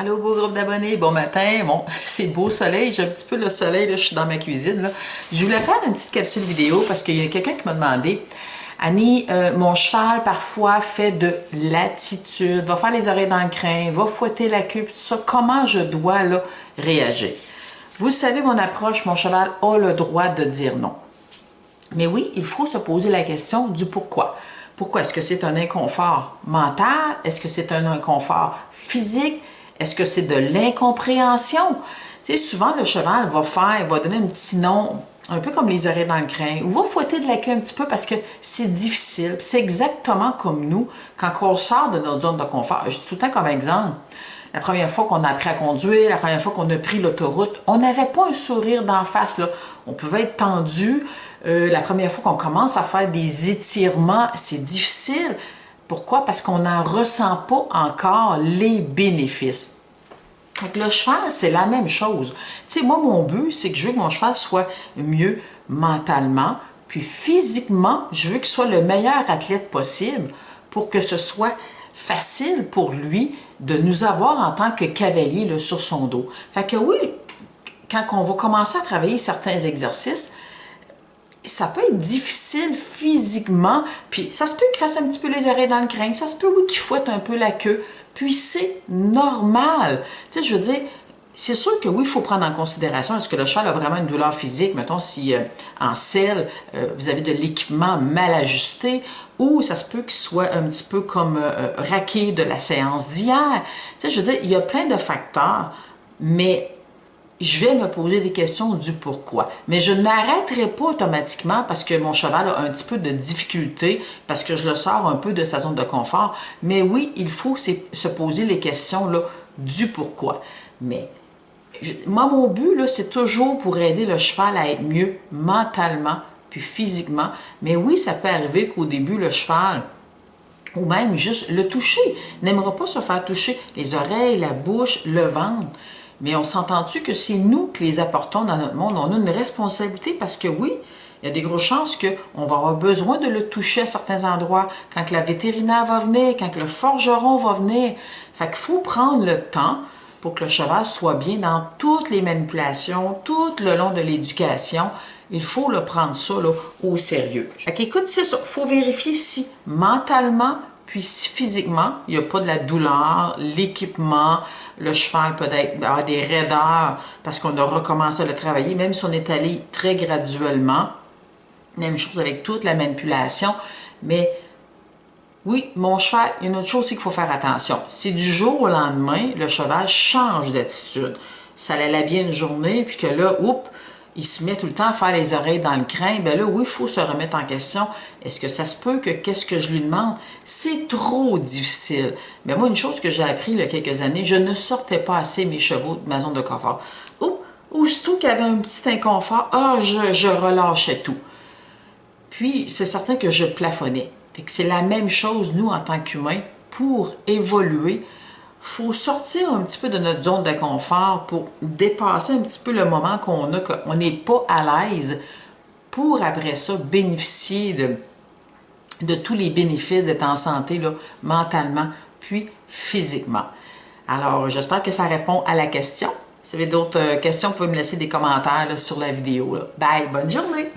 Allô, beau groupe d'abonnés, bon matin. Bon, c'est beau soleil, j'ai un petit peu le soleil, là, je suis dans ma cuisine. Là. Je voulais faire une petite capsule vidéo parce qu'il y a quelqu'un qui m'a demandé, Annie, mon cheval parfois fait de l'attitude, va faire les oreilles dans le crin, va fouetter la queue, tout ça, comment je dois là, réagir? Vous savez mon approche, mon cheval a le droit de dire non. Mais oui, il faut se poser la question du pourquoi. Pourquoi? Est-ce que c'est un inconfort mental? Est-ce que c'est un inconfort physique? Est-ce que c'est de l'incompréhension? Tu sais, souvent, le cheval va donner un petit nom, un peu comme les oreilles dans le crin, ou va fouetter de la queue un petit peu parce que c'est difficile. C'est exactement comme nous, quand on sort de notre zone de confort. Je dis tout le temps comme exemple, la première fois qu'on a appris à conduire, la première fois qu'on a pris l'autoroute, on n'avait pas un sourire d'en face, là. On pouvait être tendu. La première fois qu'on commence à faire des étirements, c'est difficile. Pourquoi? Parce qu'on n'en ressent pas encore les bénéfices. Donc, le cheval, c'est la même chose. Tu sais, moi, mon but, c'est que je veux que mon cheval soit mieux mentalement, puis physiquement, je veux qu'il soit le meilleur athlète possible pour que ce soit facile pour lui de nous avoir en tant que cavalier là, sur son dos. Fait que oui, quand on va commencer à travailler certains exercices, ça peut être difficile physiquement, puis ça se peut qu'il fasse un petit peu les oreilles dans le crâne, ça se peut, oui, qu'il fouette un peu la queue, puis c'est normal. Tu sais, je veux dire, c'est sûr que oui, il faut prendre en considération, est-ce que le cheval a vraiment une douleur physique, mettons si en selle, vous avez de l'équipement mal ajusté, ou ça se peut qu'il soit un petit peu comme raqué de la séance d'hier. Tu sais, je veux dire, il y a plein de facteurs, mais je vais me poser des questions du pourquoi. Mais je n'arrêterai pas automatiquement parce que mon cheval a un petit peu de difficulté, parce que je le sors un peu de sa zone de confort. Mais oui, il faut se poser les questions là, du pourquoi. Mais moi, mon but, c'est toujours pour aider le cheval à être mieux mentalement puis physiquement. Mais oui, ça peut arriver qu'au début, le cheval, ou même juste le toucher, n'aimera pas se faire toucher les oreilles, la bouche, le ventre. Mais on s'entend-tu que c'est nous qui les apportons dans notre monde? On a une responsabilité parce que oui, il y a des grosses chances qu'on va avoir besoin de le toucher à certains endroits, quand que la vétérinaire va venir, quand que le forgeron va venir. Fait qu'il faut prendre le temps pour que le cheval soit bien dans toutes les manipulations, tout le long de l'éducation. Il faut le prendre ça là, au sérieux. Fait qu'écoute, c'est ça. Il faut vérifier si mentalement, puis si physiquement, il n'y a pas de la douleur, l'équipement, le cheval peut avoir des raideurs parce qu'on a recommencé à le travailler, même si on est allé très graduellement. Même chose avec toute la manipulation. Mais oui, mon cheval, il y a une autre chose aussi qu'il faut faire attention. Si du jour au lendemain, le cheval change d'attitude, ça allait bien une journée, puis que là, oups, il se met tout le temps à faire les oreilles dans le crâne, bien là, oui, il faut se remettre en question. Est-ce que ça se peut que qu'est-ce que je lui demande? C'est trop difficile. Mais moi, une chose que j'ai appris il y a quelques années, je ne sortais pas assez mes chevaux de ma zone de confort. Aussitôt qu'il y avait un petit inconfort, je relâchais tout. Puis, c'est certain que je plafonnais. C'est la même chose, nous, en tant qu'humains, pour évoluer. Il faut sortir un petit peu de notre zone de confort pour dépasser un petit peu le moment qu'on a, qu'on n'est pas à l'aise, pour après ça bénéficier de tous les bénéfices d'être en santé là, mentalement puis physiquement. Alors, j'espère que ça répond à la question. Si vous avez d'autres questions, vous pouvez me laisser des commentaires là, sur la vidéo. Là. Bye, bonne journée!